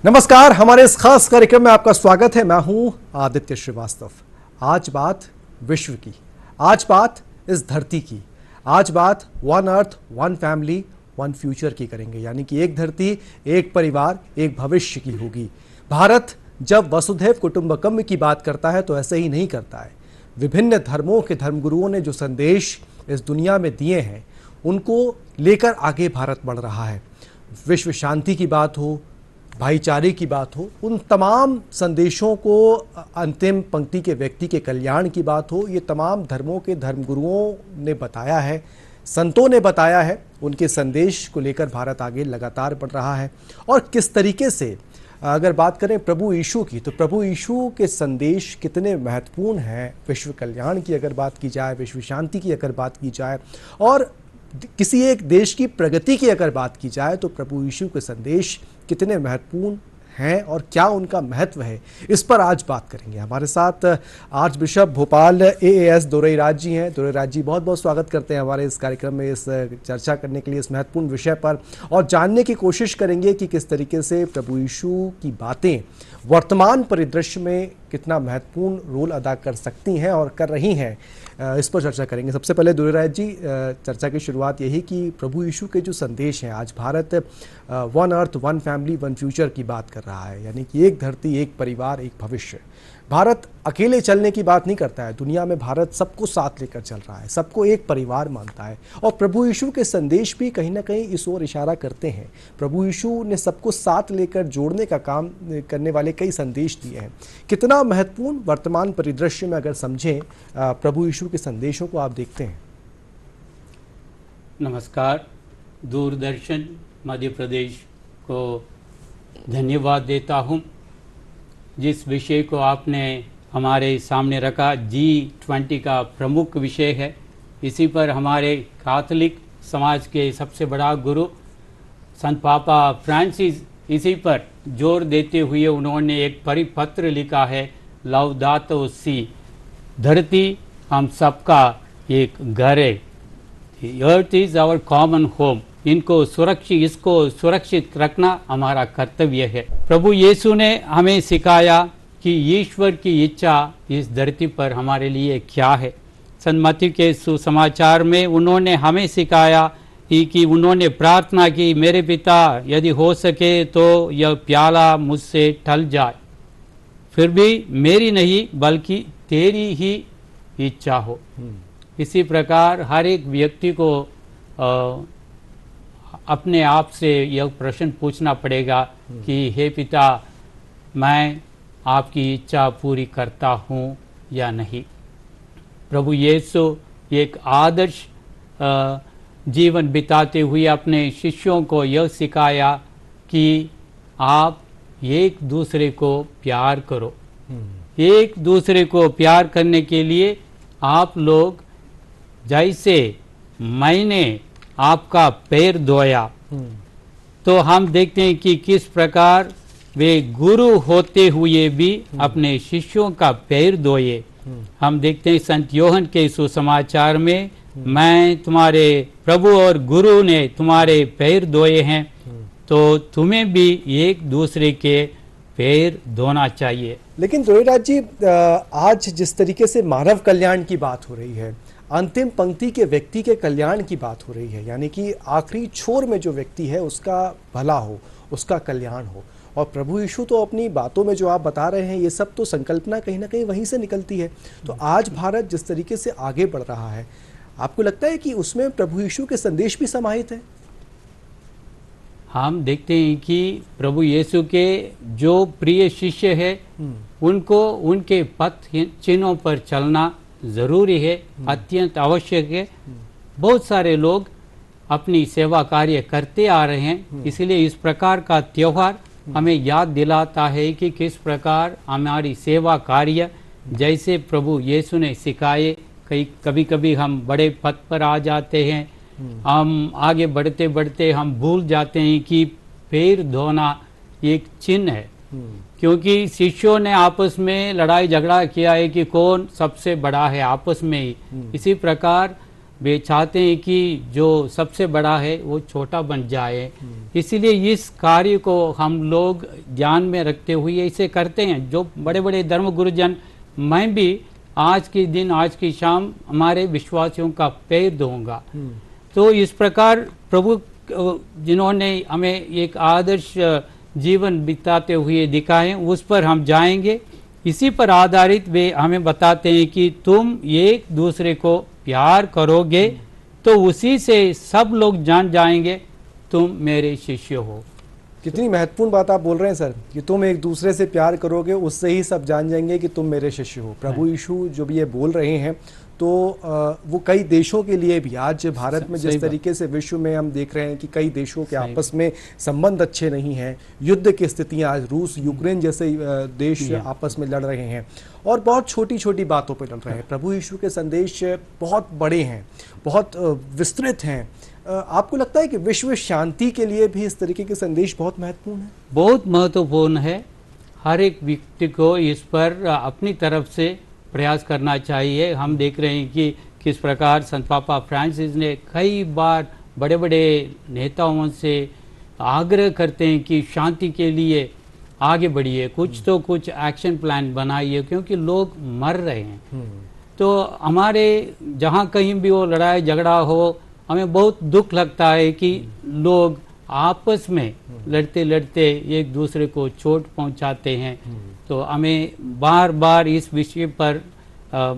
नमस्कार, हमारे इस खास कार्यक्रम में आपका स्वागत है। मैं हूं आदित्य श्रीवास्तव। आज बात विश्व की, आज बात इस धरती की, आज बात one earth one family one future की करेंगे। यानी कि एक धरती, एक परिवार, एक भविष्य की होगी। भारत जब वसुधैव कुटुंबकम की बात करता है तो ऐसे ही नहीं करता है। विभिन्न धर्मों के धर्मगुरुओं ने जो संदेश इस दुनिया में दिए हैं उनको लेकर आगे भारत बढ़ रहा है। विश्व शांति की बात हो, भाईचारे की बात हो, उन तमाम संदेशों को, अंतिम पंक्ति के व्यक्ति के कल्याण की बात हो, ये तमाम धर्मों के धर्मगुरुओं ने बताया है, संतों ने बताया है। उनके संदेश को लेकर भारत आगे लगातार बढ़ रहा है। और किस तरीके से अगर बात करें प्रभु यीशु की, तो प्रभु यीशु के संदेश कितने महत्वपूर्ण हैं। विश्व कल्याण की अगर बात की जाए, विश्व शांति की अगर बात की जाए, और किसी एक देश की प्रगति की अगर बात की जाए, तो प्रभु यीशु के संदेश कितने महत्वपूर्ण हैं और क्या उनका महत्व है, इस पर आज बात करेंगे। हमारे साथ आर्च बिशप भोपाल AAS दोरईराज जी हैं। दोरईराज जी, बहुत बहुत स्वागत करते हैं हमारे इस कार्यक्रम में, इस चर्चा करने के लिए इस महत्वपूर्ण विषय पर, और जानने की कोशिश करेंगे कि किस तरीके से प्रभु यीशु की बातें वर्तमान परिदृश्य में कितना महत्वपूर्ण रोल अदा कर सकती हैं और कर रही हैं। इस पर चर्चा करेंगे। सबसे पहले दोरईराज जी, चर्चा की शुरुआत यही कि प्रभु यीशु के जो संदेश हैं, आज Bharat one earth one family one future की बात कर रहा है। यानी कि एक धरती, एक परिवार, एक भविष्य। भारत अकेले चलने की बात नहीं करता है। दुनिया में भारत सबको साथ लेकर चल रहा है, सबको एक परिवार मानता है। और प्रभु यीशु के संदेश भी कहीं ना कहीं इस ओर इशारा करते हैं। प्रभु यीशु ने सबको साथ लेकर जोड़ने का काम करने वाले कई संदेश दिए हैं। कितना महत्वपूर्ण वर्तमान परिदृश्य में अगर समझें प्रभु यीशु के संदेशों को आप देखते हैं। नमस्कार, दूरदर्शन मध्य प्रदेश को धन्यवाद देता हूँ। जिस विषय को आपने हमारे सामने रखा, G20 का प्रमुख विषय है। इसी पर हमारे कैथोलिक समाज के सबसे बड़ा गुरु संत पापा फ्रांसिस इसी पर जोर देते हुए उन्होंने एक परिपत्र लिखा है, लौदातो सी, धरती हम सबका एक घर है। Earth is our common home. इसको सुरक्षित रखना हमारा कर्तव्य है। प्रभु यीशु ने हमें सिखाया कि ईश्वर की इच्छा इस धरती पर हमारे लिए क्या है। संत मत्ती के सुसमाचार में उन्होंने हमें सिखाया कि उन्होंने प्रार्थना की, मेरे पिता यदि हो सके तो यह प्याला मुझसे टल जाए, फिर भी मेरी नहीं बल्कि तेरी ही इच्छा हो। इसी प्रकार हर एक व्यक्ति को अपने आप से यह प्रश्न पूछना पड़ेगा कि हे पिता, मैं आपकी इच्छा पूरी करता हूँ या नहीं। प्रभु यीशु एक आदर्श जीवन बिताते हुए अपने शिष्यों को यह सिखाया कि आप एक दूसरे को प्यार करो। एक दूसरे को प्यार करने के लिए आप लोग, जैसे मैंने आपका पैर धोया, तो हम देखते हैं कि किस प्रकार वे गुरु होते हुए भी अपने शिष्यों का पैर धोए। हम देखते हैं संत योहन के सुसमाचार में, मैं तुम्हारे प्रभु और गुरु ने तुम्हारे पैर धोए हैं, तो तुम्हें भी एक दूसरे के पैर धोना चाहिए। लेकिन दोरईराज जी, आज जिस तरीके से मानव कल्याण की बात हो रही है, अंतिम पंक्ति के व्यक्ति के कल्याण की बात हो रही है, यानी कि आखिरी छोर में जो व्यक्ति है उसका भला हो, उसका कल्याण हो। और प्रभु यीशु तो अपनी बातों में जो आप बता रहे हैं, ये सब तो संकल्पना कहीं ना कहीं वहीं से निकलती है। तो आज भारत जिस तरीके से आगे बढ़ रहा है, आपको लगता है कि उसमें प्रभु यीशु के संदेश भी समाहित है? हम देखते हैं कि प्रभु यीशु के जो प्रिय शिष्य है, उनको उनके पथ चिन्हों पर चलना जरूरी है, अत्यंत आवश्यक है। बहुत सारे लोग अपनी सेवा कार्य करते आ रहे हैं, इसलिए इस प्रकार का त्योहार हमें याद दिलाता है कि किस प्रकार हमारी सेवा कार्य, जैसे प्रभु यीशु ने सिखाए, कभी कभी हम बड़े पद पर आ जाते हैं, हम आगे बढ़ते बढ़ते हम भूल जाते हैं कि पैर धोना एक चिन्ह है। क्योंकि शिष्यों ने आपस में लड़ाई झगड़ा किया है कि कौन सबसे बड़ा है, आपस में ही। इसी प्रकार वे चाहते हैं कि जो सबसे बड़ा है वो छोटा बन जाए। इसीलिए इस कार्य को हम लोग ध्यान में रखते हुए इसे करते हैं। जो बड़े बड़े धर्म गुरुजन, मैं भी आज के दिन, आज की शाम हमारे विश्वासियों का पैर धोऊंगा। तो इस प्रकार प्रभु जिन्होंने हमें एक आदर्श जीवन बिताते हुए दिखाए, उस पर हम जाएंगे। इसी पर आधारित वे हमें बताते हैं कि तुम एक दूसरे को प्यार करोगे तो उसी से सब लोग जान जाएंगे तुम मेरे शिष्य हो। कितनी महत्वपूर्ण बात आप बोल रहे हैं सर, कि तुम एक दूसरे से प्यार करोगे उससे ही सब जान जाएंगे कि तुम मेरे शिष्य हो। प्रभु यीशु जो भी ये बोल रहे हैं तो वो कई देशों के लिए भी, आज भारत में जिस तरीके से विश्व में हम देख रहे हैं कि कई देशों के आपस में संबंध अच्छे नहीं हैं, युद्ध की स्थितियां, आज रूस यूक्रेन जैसे देश आपस में लड़ रहे हैं और बहुत छोटी छोटी बातों पे लड़ रहे हैं। प्रभु यीशु के संदेश बहुत बड़े हैं, बहुत विस्तृत हैं। आपको लगता है कि विश्व शांति के लिए भी इस तरीके के संदेश बहुत महत्वपूर्ण है? बहुत महत्वपूर्ण है। हर एक व्यक्ति को इस पर अपनी तरफ से प्रयास करना चाहिए। हम देख रहे हैं कि किस प्रकार संत पापा फ्रांसिस ने कई बार बड़े बड़े नेताओं से आग्रह करते हैं कि शांति के लिए आगे बढ़िए, कुछ तो कुछ एक्शन प्लान बनाइए, क्योंकि लोग मर रहे हैं। तो हमारे जहाँ कहीं भी वो लड़ाई झगड़ा हो, हमें बहुत दुख लगता है कि लोग आपस में लड़ते लड़ते एक दूसरे को चोट पहुंचाते हैं। तो हमें बार बार इस विषय पर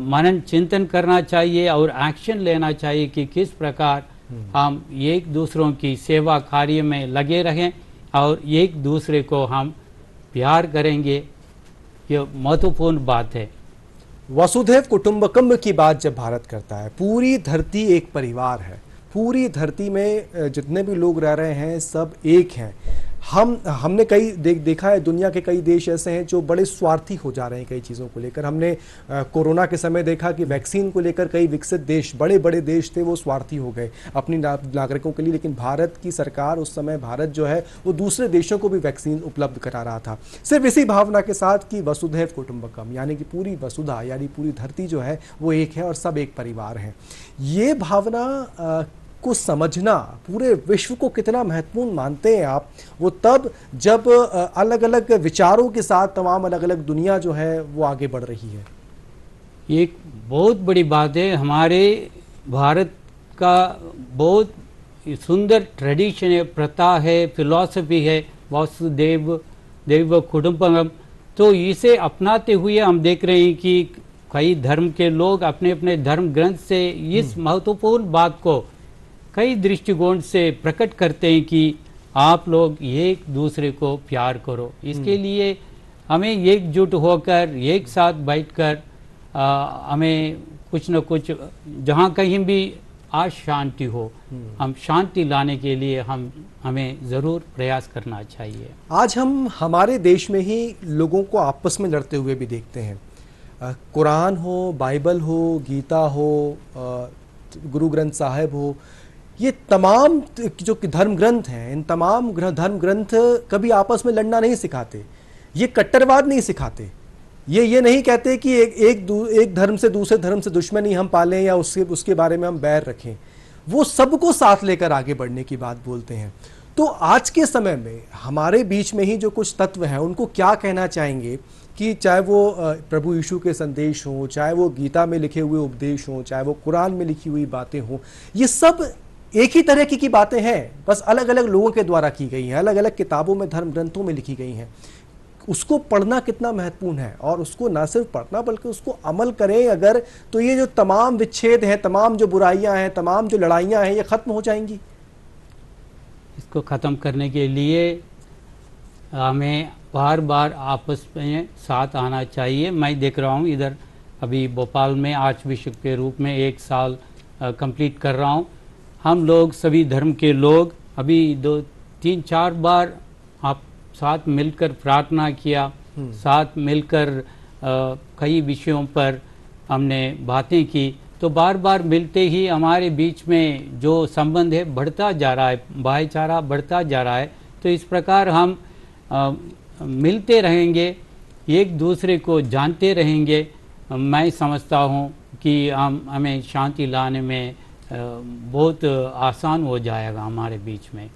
मनन चिंतन करना चाहिए और एक्शन लेना चाहिए कि किस प्रकार हम एक दूसरों की सेवा कार्य में लगे रहें और एक दूसरे को हम प्यार करेंगे। ये महत्वपूर्ण बात है। वसुधैव कुटुंबकम की बात जब भारत करता है, पूरी धरती एक परिवार है, पूरी धरती में जितने भी लोग रह रहे हैं सब एक हैं। हमने कई देखा है, दुनिया के कई देश ऐसे हैं जो बड़े स्वार्थी हो जा रहे हैं कई चीज़ों को लेकर। हमने कोरोना के समय देखा कि वैक्सीन को लेकर कई विकसित देश, बड़े बड़े देश थे, वो स्वार्थी हो गए अपनी नागरिकों के लिए। लेकिन भारत की सरकार उस समय, भारत जो है वो दूसरे देशों को भी वैक्सीन उपलब्ध करा रहा था, सिर्फ इसी भावना के साथ कि वसुधैव कुटुंबकम, यानी कि पूरी वसुधा यानी पूरी धरती जो है वो एक है और सब एक परिवार हैं। ये भावना को समझना पूरे विश्व को कितना महत्वपूर्ण मानते हैं आप? वो तब जब अलग अलग विचारों के साथ तमाम अलग अलग दुनिया जो है वो आगे बढ़ रही है। एक बहुत बड़ी बात है, हमारे भारत का बहुत सुंदर ट्रेडिशन है, प्रथा है, फिलॉसफी है, वसुधैव देव कुटुंबकम। तो इसे अपनाते हुए हम देख रहे हैं कि कई धर्म के लोग अपने अपने धर्म ग्रंथ से इस महत्वपूर्ण बात को कई दृष्टिकोण से प्रकट करते हैं कि आप लोग एक दूसरे को प्यार करो। इसके लिए हमें एकजुट होकर एक साथ बैठकर हमें कुछ न कुछ, जहाँ कहीं भी आज शांति हो, हम शांति लाने के लिए हमें ज़रूर प्रयास करना चाहिए। आज हम हमारे देश में ही लोगों को आपस में लड़ते हुए भी देखते हैं। कुरान हो, बाइबल हो, गीता हो, गुरु ग्रंथ साहिब हो, ये तमाम जो धर्म ग्रंथ हैं, इन तमाम धर्म ग्रंथ कभी आपस में लड़ना नहीं सिखाते, ये कट्टरवाद नहीं सिखाते, ये नहीं कहते कि एक धर्म से दूसरे धर्म से दुश्मनी हम पालें या उसके बारे में हम बैर रखें। वो सबको साथ लेकर आगे बढ़ने की बात बोलते हैं। तो आज के समय में हमारे बीच में ही जो कुछ तत्व हैं, उनको क्या कहना चाहेंगे कि चाहे वो प्रभु यीशु के संदेश हों, चाहे वो गीता में लिखे हुए उपदेश हों, चाहे वो कुरान में लिखी हुई बातें हों, ये सब एक ही तरह की बातें हैं, बस अलग अलग लोगों के द्वारा की गई हैं, अलग अलग किताबों में, धर्म ग्रंथों में लिखी गई हैं। उसको पढ़ना कितना महत्वपूर्ण है, और उसको ना सिर्फ पढ़ना बल्कि उसको अमल करें अगर, तो ये जो तमाम विच्छेद हैं, तमाम जो बुराइयां हैं, तमाम जो लड़ाइयां हैं, ये खत्म हो जाएंगी। इसको ख़त्म करने के लिए हमें बार बार आपस में साथ आना चाहिए। मैं देख रहा हूँ इधर अभी भोपाल में आर्च बिशप के रूप में 1 साल कंप्लीट कर रहा हूँ। हम लोग सभी धर्म के लोग अभी 2-3-4 बार आप साथ मिलकर प्रार्थना किया, साथ मिलकर कई विषयों पर हमने बातें की। तो बार बार मिलते ही हमारे बीच में जो संबंध है बढ़ता जा रहा है, भाईचारा बढ़ता जा रहा है। तो इस प्रकार हम मिलते रहेंगे, एक दूसरे को जानते रहेंगे। मैं समझता हूँ कि हमें शांति लाने में बहुत आसान हो जाएगा हमारे बीच में।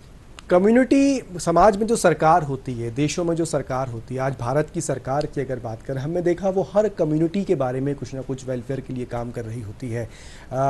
कम्युनिटी समाज में जो सरकार होती है, देशों में जो सरकार होती है, आज भारत की सरकार की अगर बात करें, हमने देखा वो हर कम्युनिटी के बारे में कुछ ना कुछ वेलफेयर के लिए काम कर रही होती है।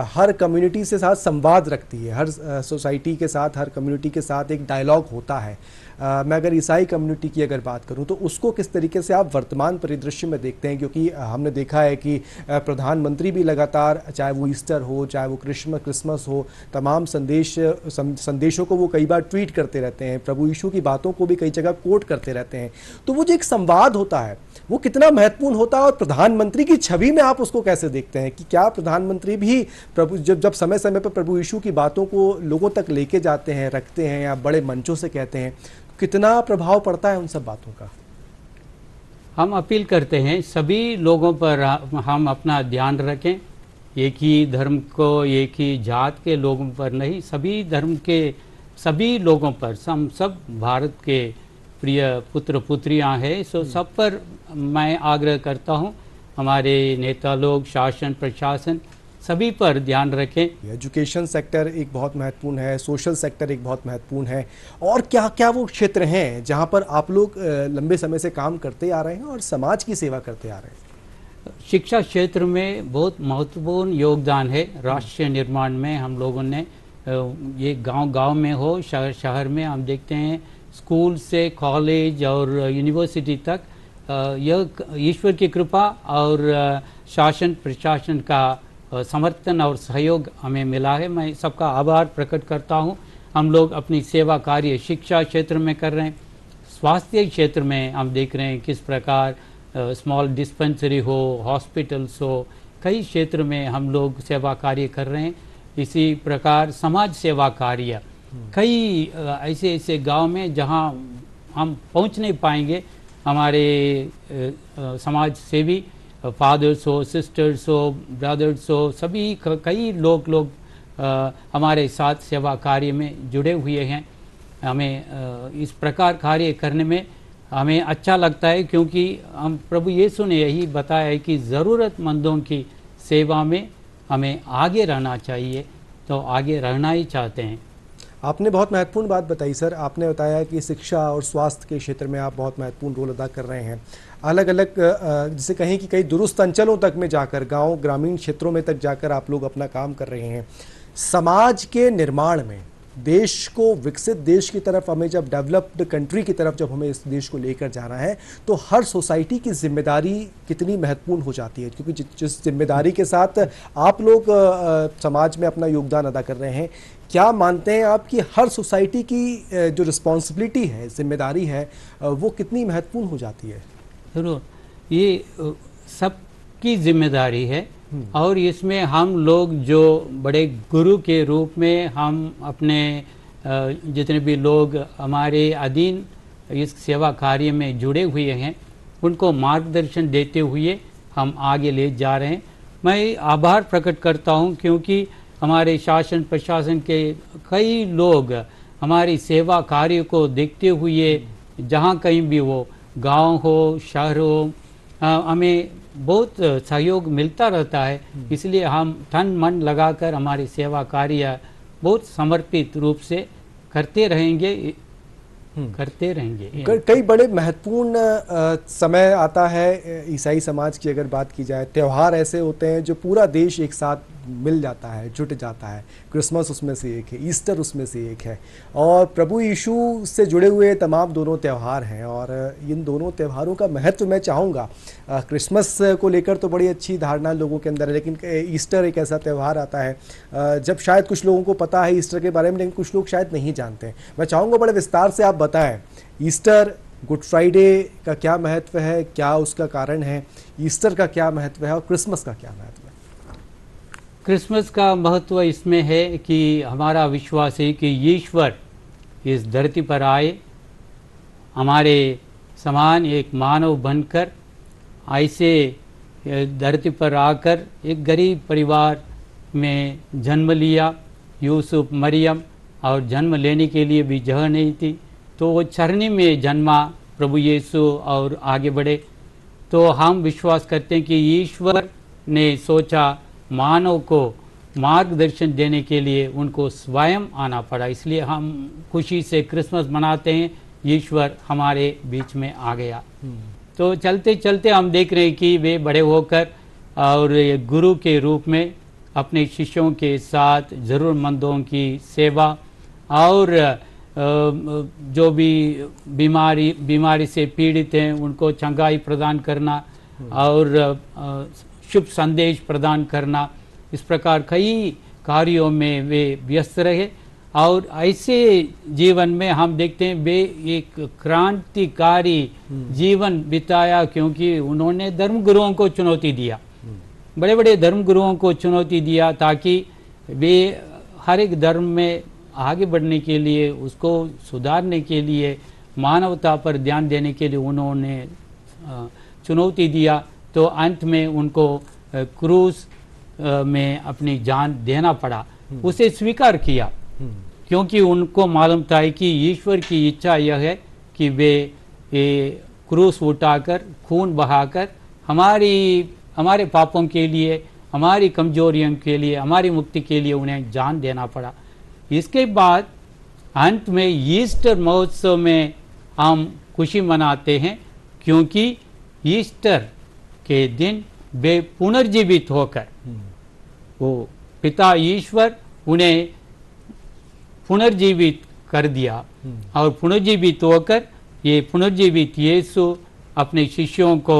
हर कम्युनिटी से साथ संवाद रखती है, हर सोसाइटी के साथ, हर कम्युनिटी के साथ एक डायलॉग होता है। मैं अगर ईसाई कम्युनिटी की अगर बात करूं तो उसको किस तरीके से आप वर्तमान परिदृश्य में देखते हैं, क्योंकि हमने देखा है कि प्रधानमंत्री भी लगातार, चाहे वो ईस्टर हो, चाहे वो क्रिसमस हो, तमाम संदेशों को वो कई बार ट्वीट करते रहते हैं, प्रभु यीशु की बातों को भी कई जगह कोट करते रहते हैं। तो वो जो एक संवाद होता है वो कितना महत्वपूर्ण होता है, और प्रधानमंत्री की छवि में आप उसको कैसे देखते हैं कि क्या प्रधानमंत्री भी प्रभु जब समय समय पर प्रभु यीशु की बातों को लोगों तक लेके जाते हैं, रखते हैं, या बड़े मंचों से कहते हैं, कितना प्रभाव पड़ता है उन सब बातों का? हम अपील करते हैं सभी लोगों पर हम अपना ध्यान रखें, एक ही धर्म को, एक ही जात के लोगों पर नहीं, सभी धर्म के सभी लोगों पर, हम सब भारत के प्रिय पुत्र पुत्रियां हैं, सो सब पर मैं आग्रह करता हूं, हमारे नेता लोग, शासन प्रशासन सभी पर ध्यान रखें। एजुकेशन सेक्टर एक बहुत महत्वपूर्ण है, सोशल सेक्टर एक बहुत महत्वपूर्ण है, और क्या क्या वो क्षेत्र हैं जहां पर आप लोग लंबे समय से काम करते आ रहे हैं और समाज की सेवा करते आ रहे हैं? शिक्षा क्षेत्र में बहुत महत्वपूर्ण योगदान है राष्ट्र निर्माण में। हम लोगों ने ये गांव-गांव में हो, शहर में हम देखते हैं, स्कूल से कॉलेज और यूनिवर्सिटी तक यह ईश्वर की कृपा और शासन प्रशासन का समर्थन और सहयोग हमें मिला है। मैं सबका आभार प्रकट करता हूं। हम लोग अपनी सेवा कार्य शिक्षा क्षेत्र में कर रहे हैं, स्वास्थ्य क्षेत्र में हम देख रहे हैं किस प्रकार स्मॉल डिस्पेंसरी हो, हॉस्पिटल्स हो, कई क्षेत्र में हम लोग सेवा कार्य कर रहे हैं। इसी प्रकार समाज सेवा कार्य कई ऐसे ऐसे गांव में जहां हम पहुंच नहीं पाएंगे, हमारे समाज सेवी फादर्स हो, सिस्टर्स हो, ब्रदर्स हो, सभी कई लोग हमारे साथ सेवा कार्य में जुड़े हुए हैं। हमें इस प्रकार कार्य करने में हमें अच्छा लगता है, क्योंकि हम प्रभु यीशु ने यही बताया है कि ज़रूरतमंदों की सेवा में हमें आगे रहना चाहिए, तो आगे रहना ही चाहते हैं। आपने बहुत महत्वपूर्ण बात बताई सर। आपने बताया कि शिक्षा और स्वास्थ्य के क्षेत्र में आप बहुत महत्वपूर्ण रोल अदा कर रहे हैं। अलग अलग जिसे कहें कि कई दुरुस्त अंचलों तक में जाकर, गांव ग्रामीण क्षेत्रों में तक जाकर आप लोग अपना काम कर रहे हैं। समाज के निर्माण में, देश को विकसित देश की तरफ, हमें जब डेवलप्ड कंट्री की तरफ जब हमें इस देश को लेकर जाना है, तो हर सोसाइटी की जिम्मेदारी कितनी महत्वपूर्ण हो जाती है, क्योंकि जिस जिम्मेदारी के साथ आप लोग समाज में अपना योगदान अदा कर रहे हैं, क्या मानते हैं आप कि हर सोसाइटी की जो रिस्पॉन्सिबिलिटी है, जिम्मेदारी है, वो कितनी महत्वपूर्ण हो जाती है? जरूर, ये सबकी जिम्मेदारी है, और इसमें हम लोग जो बड़े गुरु के रूप में हम अपने जितने भी लोग हमारे अधीन इस सेवा कार्य में जुड़े हुए हैं, उनको मार्गदर्शन देते हुए हम आगे ले जा रहे हैं। मैं आभार प्रकट करता हूं, क्योंकि हमारे शासन प्रशासन के कई लोग हमारी सेवा कार्य को देखते हुए, जहां कहीं भी वो गांव हो, शहर हो, हमें बहुत सहयोग मिलता रहता है। इसलिए हम तन मन लगाकर हमारी सेवा कार्य बहुत समर्पित रूप से करते रहेंगे। कई बड़े महत्वपूर्ण समय आता है ईसाई समाज की अगर बात की जाए, त्यौहार ऐसे होते हैं जो पूरा देश एक साथ मिल जाता है, जुट जाता है। क्रिसमस उसमें से एक है, ईस्टर उसमें से एक है, और प्रभु यीशु से जुड़े हुए तमाम दोनों त्यौहार हैं। और इन दोनों त्यौहारों का महत्व मैं चाहूँगा, क्रिसमस को लेकर तो बड़ी अच्छी धारणा लोगों के अंदर है, लेकिन ईस्टर एक ऐसा त्यौहार आता है जब शायद कुछ लोगों को पता है ईस्टर के बारे में, लेकिन कुछ लोग शायद नहीं जानते हैं। मैं चाहूँगा बड़े विस्तार से आप बताएं, ईस्टर, गुड फ्राइडे का क्या महत्व है, क्या उसका कारण है, ईस्टर का क्या महत्व है, और क्रिसमस का क्या महत्व है? क्रिसमस का महत्व इसमें है कि हमारा विश्वास है कि ईश्वर इस धरती पर आए, हमारे समान एक मानव बनकर ऐसे धरती पर आकर एक गरीब परिवार में जन्म लिया। यूसुफ, मरियम, और जन्म लेने के लिए भी जगह नहीं थी, तो वो चरनी में जन्मा प्रभु यीशु और आगे बढ़े। तो हम विश्वास करते हैं कि ईश्वर ने सोचा मानव को मार्गदर्शन देने के लिए उनको स्वयं आना पड़ा। इसलिए हम खुशी से क्रिसमस मनाते हैं, ईश्वर हमारे बीच में आ गया। तो चलते चलते हम देख रहे हैं कि वे बड़े होकर और एक गुरु के रूप में अपने शिष्यों के साथ ज़रूरतमंदों की सेवा और जो भी बीमारी से पीड़ित हैं उनको चंगाई प्रदान करना और शुभ संदेश प्रदान करना, इस प्रकार कई कार्यों में वे व्यस्त रहे। और ऐसे जीवन में हम देखते हैं वे एक क्रांतिकारी जीवन बिताया, क्योंकि उन्होंने धर्मगुरुओं को चुनौती दिया, बड़े बड़े धर्मगुरुओं को चुनौती दिया, ताकि वे हर एक धर्म में आगे बढ़ने के लिए, उसको सुधारने के लिए, मानवता पर ध्यान देने के लिए उन्होंने चुनौती दिया। तो अंत में उनको क्रूस में अपनी जान देना पड़ा। उसे स्वीकार किया, क्योंकि उनको मालूम था कि ईश्वर की इच्छा यह है कि वे क्रूस उठाकर, खून बहाकर हमारे पापों के लिए, हमारी कमजोरियों के लिए, हमारी मुक्ति के लिए उन्हें जान देना पड़ा। इसके बाद अंत में ईस्टर महोत्सव में हम खुशी मनाते हैं, क्योंकि ईस्टर के दिन वे पुनर्जीवित होकर, वो पिता ईश्वर उन्हें पुनर्जीवित कर दिया और पुनर्जीवित होकर ये पुनर्जीवित यीशु अपने शिष्यों को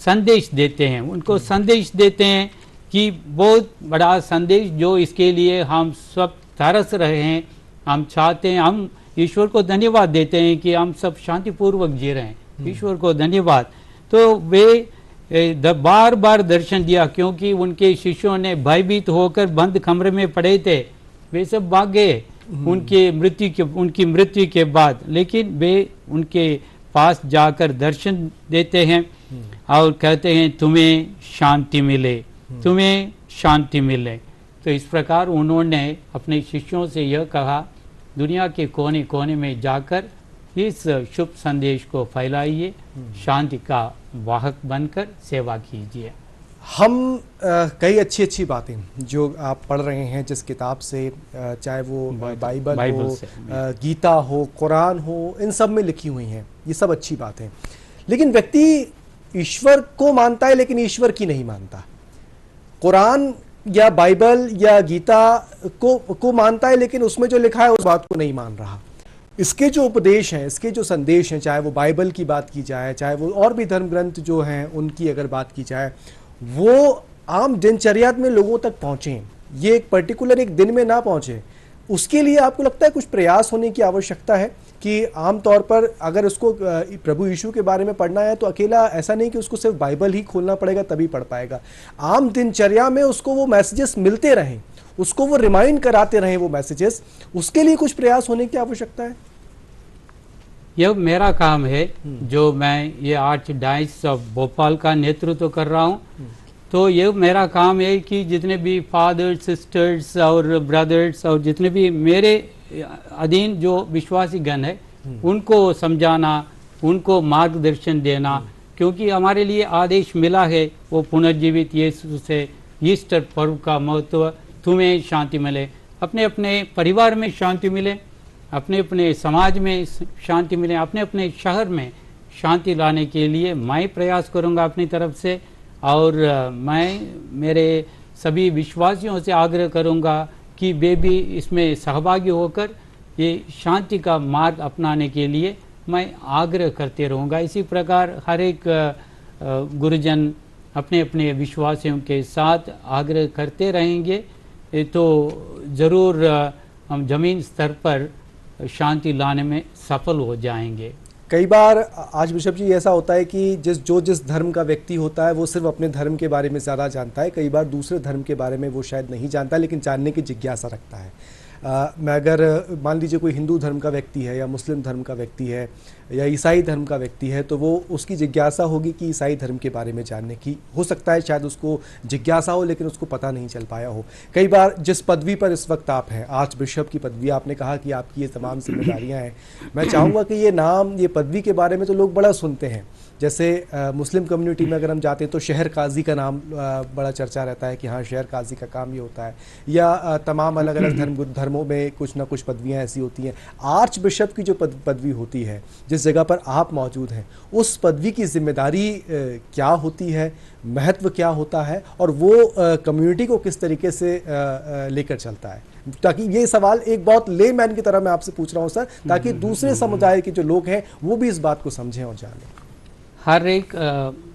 संदेश देते हैं, उनको संदेश देते हैं कि बहुत बड़ा संदेश जो इसके लिए हम सब तरस रहे हैं, हम चाहते हैं, हम ईश्वर को धन्यवाद देते हैं कि हम सब शांतिपूर्वक जी रहे हैं। ईश्वर को धन्यवाद। तो वे बार बार दर्शन दिया, क्योंकि उनके शिष्यों ने भयभीत होकर बंद कमरे में पड़े थे, वे सब भाग गए उनकी मृत्यु के बाद। लेकिन वे उनके पास जाकर दर्शन देते हैं और कहते हैं तुम्हें शांति मिले, तुम्हें शांति मिले। तो इस प्रकार उन्होंने अपने शिष्यों से यह कहा, दुनिया के कोने कोने में जाकर इस शुभ संदेश को फैलाइए, शांति का वाहक बनकर सेवा कीजिए। हम कई अच्छी अच्छी बातें जो आप पढ़ रहे हैं जिस किताब से, चाहे वो बाइबल हो, गीता हो, कुरान हो, इन सब में लिखी हुई हैं, ये सब अच्छी बातें। लेकिन व्यक्ति ईश्वर को मानता है लेकिन ईश्वर की नहीं मानता। कुरान या बाइबल या गीता को मानता है लेकिन उसमें जो लिखा है उस बात को नहीं मान रहा। इसके जो उपदेश हैं, इसके जो संदेश हैं, चाहे वो बाइबल की बात की जाए, चाहे वो और भी धर्म ग्रंथ जो हैं उनकी अगर बात की जाए, वो आम दिनचर्या में लोगों तक पहुँचें, ये एक पर्टिकुलर एक दिन में ना पहुँचे, उसके लिए आपको लगता है कुछ प्रयास होने की आवश्यकता है कि आम तौर पर अगर उसको प्रभु यीशु के बारे में पढ़ना है तो अकेला ऐसा नहीं कि उसको सिर्फ बाइबल ही खोलना पड़ेगा तभी पढ़ पाएगा। आम दिनचर्या में उसको वो मैसेजेस मिलते रहें, उसको वो रिमाइंड कराते रहें वो मैसेजेस, उसके लिए कुछ प्रयास होने की आवश्यकता है। यह मेरा काम है, जो मैं ये आर्चडायोसीस ऑफ भोपाल का नेतृत्व कर रहा हूँ। तो ये मेरा काम है कि जितने भी फादर्स, सिस्टर्स और ब्रदर्स और जितने भी मेरे अधीन जो विश्वासी गण है उनको समझाना, उनको मार्गदर्शन देना, क्योंकि हमारे लिए आदेश मिला है वो पुनर्जीवित यीशु से, ईस्टर पर्व का महत्व, तुम्हें शांति मिले, अपने अपने परिवार में शांति मिले, अपने अपने समाज में शांति मिले, अपने अपने शहर में शांति लाने के लिए मैं प्रयास करूंगा अपनी तरफ से। और मैं मेरे सभी विश्वासियों से आग्रह करूंगा कि वे भी इसमें सहभागी होकर ये शांति का मार्ग अपनाने के लिए मैं आग्रह करते रहूँगा। इसी प्रकार हर एक गुरुजन अपने अपने विश्वासियों के साथ आग्रह करते रहेंगे तो ज़रूर हम ज़मीन स्तर पर शांति लाने में सफल हो जाएंगे। कई बार आज बिशप जी ऐसा होता है कि जिस धर्म का व्यक्ति होता है वो सिर्फ अपने धर्म के बारे में ज़्यादा जानता है, कई बार दूसरे धर्म के बारे में वो शायद नहीं जानता लेकिन जानने की जिज्ञासा रखता है। मैं अगर मान लीजिए कोई हिंदू धर्म का व्यक्ति है या मुस्लिम धर्म का व्यक्ति है या ईसाई धर्म का व्यक्ति है तो वो उसकी जिज्ञासा होगी कि ईसाई धर्म के बारे में जानने की। हो सकता है शायद उसको जिज्ञासा हो लेकिन उसको पता नहीं चल पाया हो। कई बार जिस पदवी पर इस वक्त आप हैं, आर्च बिशप की पदवी, आपने कहा कि आपकी ये तमाम जिम्मेदारियाँ हैं, मैं चाहूँगा कि ये नाम, ये पदवी के बारे में तो लोग बड़ा सुनते हैं जैसे मुस्लिम कम्युनिटी में अगर हम जाते हैं तो शहर काजी का नाम बड़ा चर्चा रहता है कि हाँ शहर काजी का काम ये होता है, या तमाम अलग अलग धर्मों में कुछ ना कुछ पदवियाँ ऐसी होती हैं। आर्च बिशप की जो पदवी होती है, जिस जगह पर आप मौजूद हैं, उस पदवी की जिम्मेदारी क्या होती है, महत्व क्या होता है, और वो कम्युनिटी को किस तरीके से लेकर चलता है? ताकि ये सवाल एक बहुत लेमैन की तरह मैं आपसे पूछ रहा हूँ सर, ताकि दूसरे समुदाय के जो लोग हैं वो भी इस बात को समझें और जानें। हर एक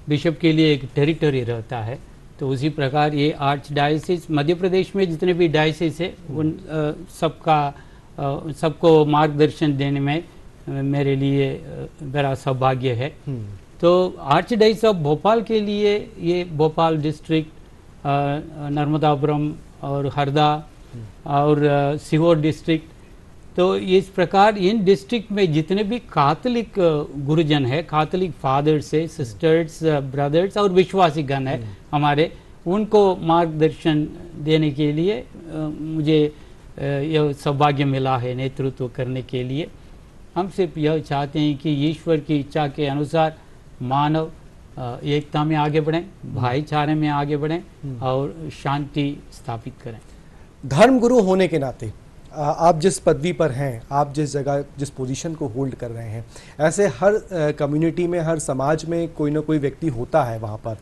बिशप के लिए एक टेरिटरी रहता है, तो उसी प्रकार ये आर्च डायसिस मध्य प्रदेश में जितने भी डायसिस है उन सबको मार्गदर्शन देने में मेरे लिए बड़ा सौभाग्य है। तो आर्च डायसिस ऑफ भोपाल के लिए ये भोपाल डिस्ट्रिक्ट, नर्मदापुरम और हरदा और सीहोर डिस्ट्रिक्ट, तो इस प्रकार इन डिस्ट्रिक्ट में जितने भी कैथोलिक गुरुजन है, कैथोलिक फादर्स है, सिस्टर्स, ब्रदर्स और विश्वासी गण है हमारे, उनको मार्गदर्शन देने के लिए मुझे यह सौभाग्य मिला है नेतृत्व करने के लिए। हम सिर्फ यह चाहते हैं कि ईश्वर की इच्छा के अनुसार मानव एकता में आगे बढ़ें, भाईचारे में आगे बढ़ें और शांति स्थापित करें। धर्मगुरु होने के नाते आप जिस पदवी पर हैं, आप जिस जगह जिस पोजीशन को होल्ड कर रहे हैं, ऐसे हर कम्युनिटी में, हर समाज में कोई ना कोई व्यक्ति होता है वहाँ पर।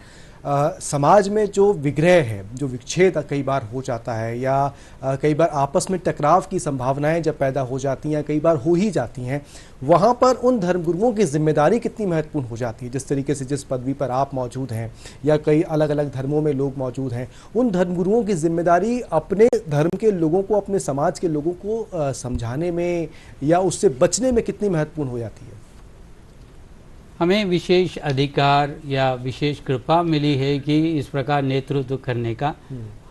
समाज में जो विग्रह है, जो विच्छेद कई बार हो जाता है, या कई बार आपस में टकराव की संभावनाएं जब पैदा हो जाती हैं, कई बार हो ही जाती हैं, वहाँ पर उन धर्मगुरुओं की जिम्मेदारी कितनी महत्वपूर्ण हो जाती है? जिस तरीके से जिस पदवी पर आप मौजूद हैं या कई अलग अलग धर्मों में लोग मौजूद हैं, उन धर्मगुरुओं की जिम्मेदारी अपने धर्म के लोगों को, अपने समाज के लोगों को समझाने में या उससे बचने में कितनी महत्वपूर्ण हो जाती है? हमें विशेष अधिकार या विशेष कृपा मिली है कि इस प्रकार नेतृत्व करने का।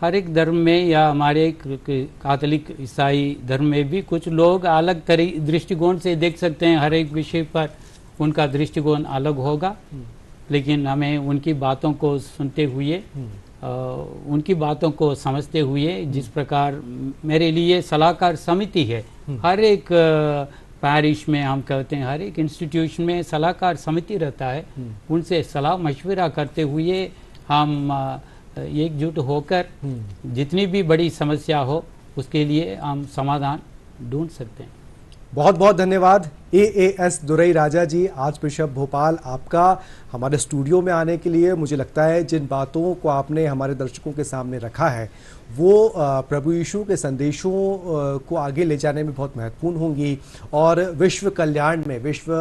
हर एक धर्म में या हमारे कैथोलिक ईसाई धर्म में भी कुछ लोग अलग दृष्टिकोण से देख सकते हैं, हर एक विषय पर उनका दृष्टिकोण अलग होगा, लेकिन हमें उनकी बातों को सुनते हुए, उनकी बातों को समझते हुए, जिस प्रकार मेरे लिए सलाहकार समिति है, हर एक पैरिश में हम कहते हैं, हर एक इंस्टीट्यूशन में सलाहकार समिति रहता है, उनसे सलाह मशवरा करते हुए हम एकजुट होकर जितनी भी बड़ी समस्या हो उसके लिए हम समाधान ढूंढ सकते हैं। बहुत बहुत धन्यवाद AAS दुरई राजा जी, आर्च बिशप भोपाल, आपका हमारे स्टूडियो में आने के लिए। मुझे लगता है जिन बातों को आपने हमारे दर्शकों के सामने रखा है वो प्रभु यीशु के संदेशों को आगे ले जाने में बहुत महत्वपूर्ण होंगी, और विश्व कल्याण में, विश्व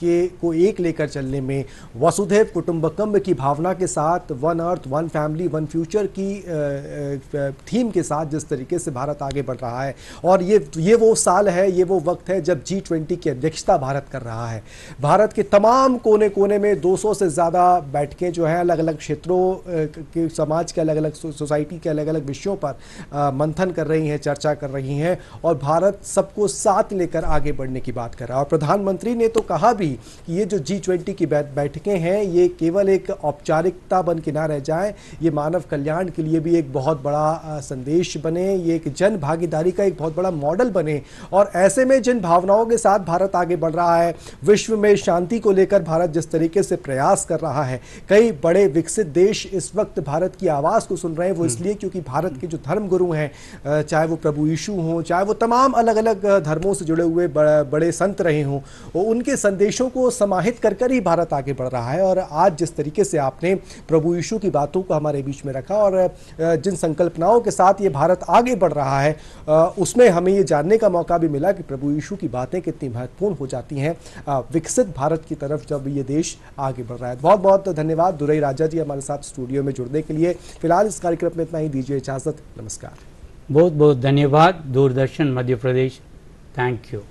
को एक लेकर चलने में, वसुधैव कुटुंबकम की भावना के साथ, one earth one family one future की थीम के साथ जिस तरीके से भारत आगे बढ़ रहा है, और ये वो साल है, ये वो वक्त है जब G20 की अध्यक्षता भारत कर रहा है। भारत के तमाम कोने कोने में 200 से ज़्यादा बैठकें जो हैं अलग अलग क्षेत्रों के, समाज के अलग अलग, सोसाइटी के अलग अलग विषयों पर मंथन कर रही हैं, चर्चा कर रही हैं, और भारत सबको साथ लेकर आगे बढ़ने की बात कर रहा है। और प्रधानमंत्री ने तो कहा भी कि ये जो G20 की बैठकें हैं ये केवल एक औपचारिकता बन के ना रह जाए, ये मानव कल्याण के लिए भी एक बहुत बड़ा संदेश बने, ये एक जन भागीदारी का एक बहुत बड़ा मॉडल बने। और ऐसे में जिन भावनाओं के साथ भारत आगे बढ़ रहा है, विश्व में शांति को लेकर भारत जिस तरीके से प्रयास कर रहा है, कई बड़े विकसित देश इस वक्त भारत की आवाज़ को सुन रहे हैं। वो इसलिए क्योंकि भारत के जो धर्मगुरु हैं, चाहे वो प्रभु यीशु हों, चाहे वो तमाम अलग अलग धर्मों से जुड़े हुए बड़े संत रहे हों, उनके संदेशों को समाहित कर कर ही भारत आगे बढ़ रहा है। और आज जिस तरीके से आपने प्रभु यीशु की बातों को हमारे बीच में रखा और जिन संकल्पनाओं के साथ ये भारत आगे बढ़ रहा है, उसमें हमें ये जानने का मौका भी मिला कि प्रभु यीशु की बातें कितनी महत्वपूर्ण हो जाती हैं विकसित भारत की तरफ जब ये देश आगे बढ़ रहा है। बहुत बहुत धन्यवाद दुरई राजा जी हमारे साथ स्टूडियो में जुड़ने के लिए। फिलहाल इस कार्यक्रम में इतना ही, दीजिए इजाज़त, नमस्कार। बहुत बहुत धन्यवाद दूरदर्शन मध्य प्रदेश, थैंक यू।